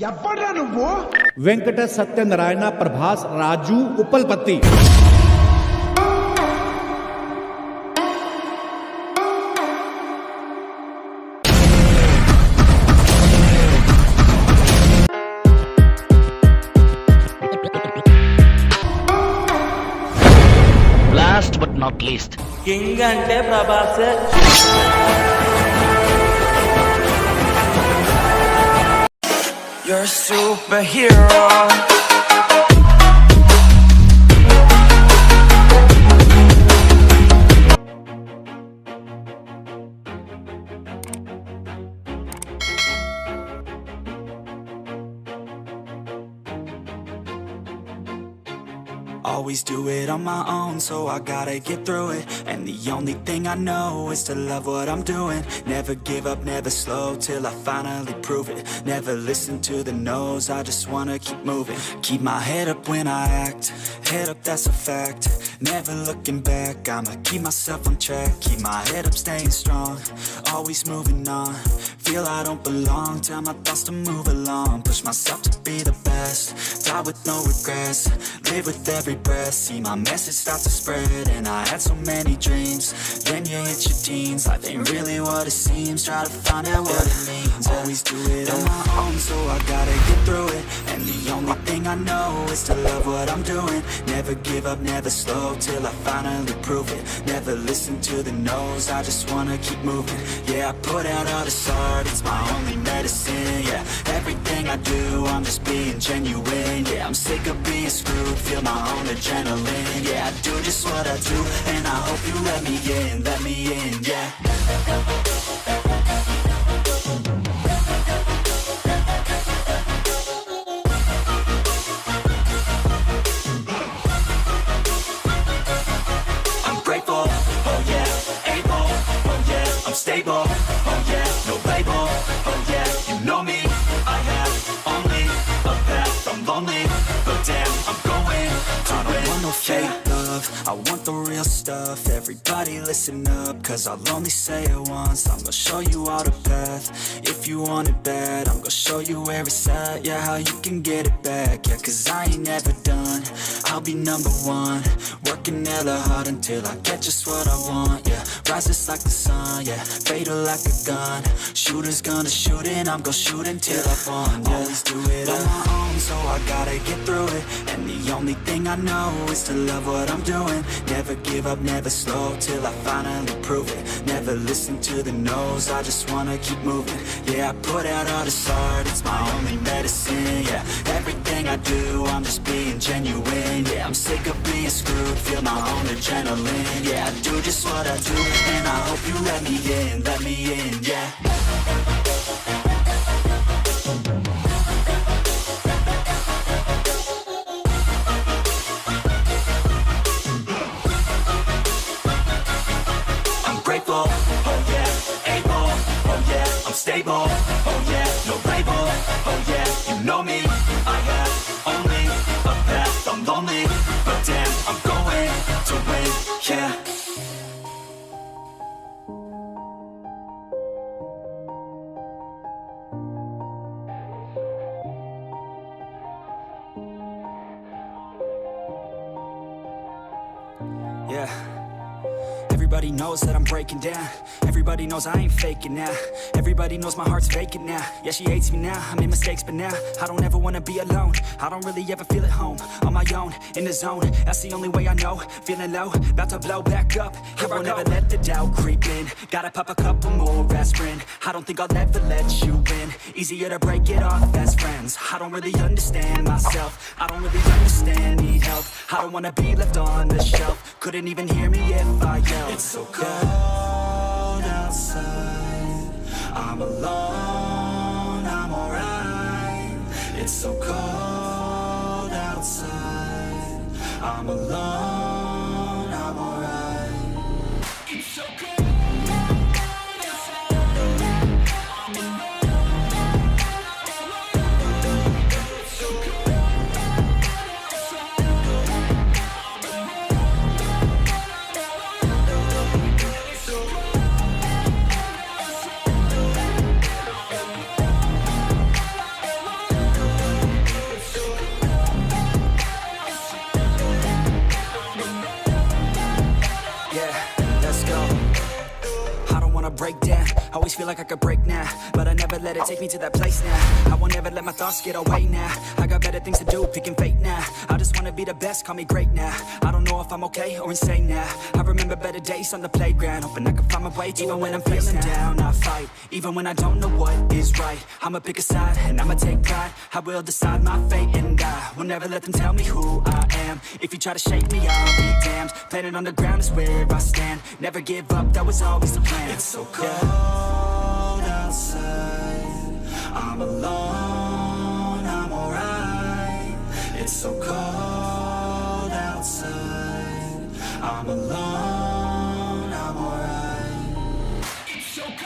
ఎవడ్రా నువ్వు? Venkata Satyanarayana Prabhas Raju Uppalapati. Last but not least king అంటే Prabhas. You're a superhero. Always do it on my own, so I gotta get through it. And the only thing I know is to love what I'm doing. Never give up, never slow, till I finally prove it. Never listen to the no's, I just wanna keep moving. Keep my head up when I act, head up, that's a fact. Never looking back, I'ma keep myself on track. Keep my head up, staying strong, always moving on. Feel I don't belong, tell my thoughts to move along. Push myself to be the best, die with no regrets. Live with every breath, see my message start to spread. And I had so many dreams, then you hit your teens. Life ain't really what it seems, try to find out what it means. Always do it on my own, so I gotta get through it. And the only thing I know is to love what I'm doing. Never give up, never slow, till I finally prove it. Never listen to the no's, I just wanna keep moving. Yeah, I put out all this art, it's my only medicine. Yeah, everything I do, I'm just being genuine. Yeah, I'm sick of being screwed, feel my own adrenaline. Yeah, I do just what I do, and I hope you let me in, yeah. I'm grateful, oh yeah, able, oh yeah, I'm stable, oh yeah, no label, oh yeah, you know me, I have only a path, I'm lonely, but damn, I'm going to I don't want no fake love, I want the real stuff. Everybody listen up, cause I'll only say it once. I'm gonna show you all the path, if you want it bad. I'm gonna show you where it's at, yeah, how you can get it back. Yeah, cause I ain't never done, I'll be number one. Working hella hard until I get just what I want. Yeah, rises like the sun, yeah, fatal like a gun. Shooters gonna shoot and I'm gonna shoot until I won. Yeah, always do it on my own, so I gotta get through it. And the only thing I know is to love what I'm doing. Never give up, never slow, till I finally prove it. Never listen to the no's, I just wanna keep moving. Yeah, I put out all this art, it's my only medicine. Yeah, everything I do, I'm just being genuine. Yeah, I'm sick of being screwed, feel my own adrenaline. Yeah, I do just what I do, and I hope you let me in, yeah. Grateful, oh yeah, able, oh yeah, I'm stable, oh yeah, no label, oh yeah, you know me, I have only a path, I'm lonely, but damn, I'm going to win, yeah. Yeah. Everybody knows that I'm breaking down. Everybody knows I ain't faking now. Everybody knows my heart's vacant now. Yeah, she hates me now, I made mistakes but now I don't ever wanna be alone. I don't really ever feel at home. On my own, in the zone, that's the only way I know. Feeling low, about to blow back up. Here I won't ever let the doubt creep in. Gotta pop a couple more aspirin. I don't think I'll ever let you in. Easier to break it off best friends. I don't really understand myself, I don't really understand, need help. I don't wanna be left on the shelf. Couldn't even hear me if I yelled. It's so cold outside, I'm alone, I'm alright. It's so cold outside, I'm alone, I'm alright. It's so cold. Always feel like I could break now, but I never let it take me to that place now. I won't ever let my thoughts get away now. I got better things to do, picking fate now. I just wanna be the best, call me great now. I don't know if I'm okay or insane now. I remember better days on the playground, hoping I can find my way to even when I'm feeling down. I fight, even when I don't know what is right. I'ma pick a side, and I'ma take pride. I will decide my fate, and I will never let them tell me who I am. If you try to shake me, I'll be damned. Planet on the ground is where I stand. Never give up, that was always the plan. It's so cold outside, I'm alone, I'm alright. It's so cold outside, I'm alone, I'm alright. It's so cold.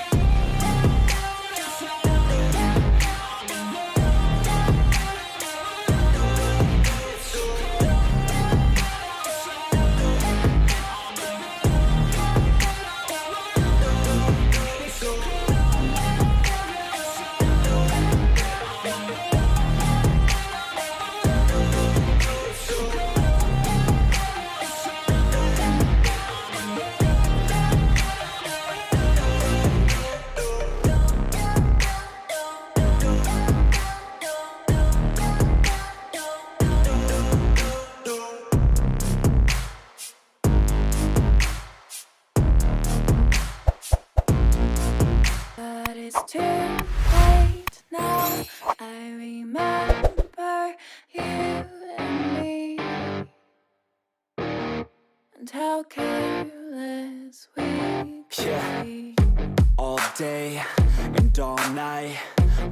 But it's too late now. I remember you and me, and how careless we could be. All day and all night,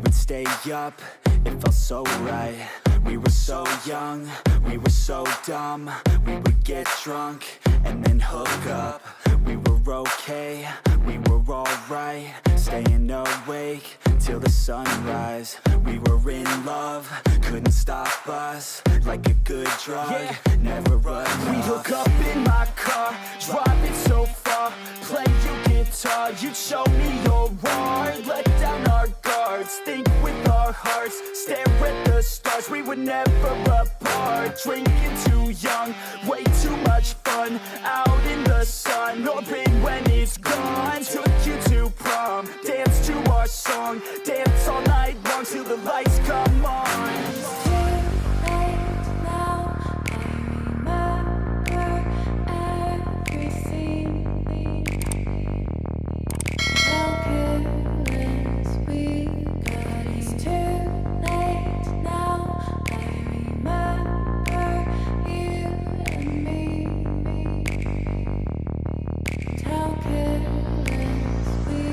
we'd stay up, it felt so right. We were so young, we were so dumb. We would get drunk and then hook up. We were okay, we were alright. Staying awake till the sunrise. We were in love, couldn't stop us. Like a good drug, never enough. We'd hook up in my car, driving so far. Play your guitar, you'd show me your art. Let down our guards, think with our hearts. Stare at the stars, we were never apart. Drinking too young, way too much fun. Out in the sun, orbit when it's gone. Took you to prom, dance to our song. Dance all night long till the lights come on. It's too late now. I remember everything. How careless we got. It's too late now. I remember you and me. And how careless we.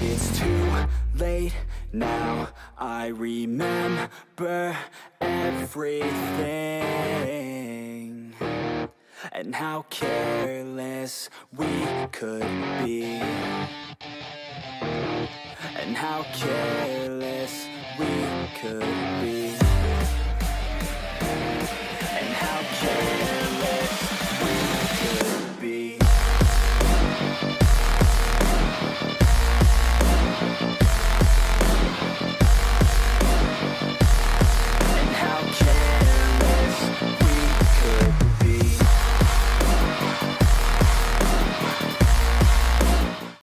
It's too late now, I remember everything. And how careless we could be. And how careless we could be.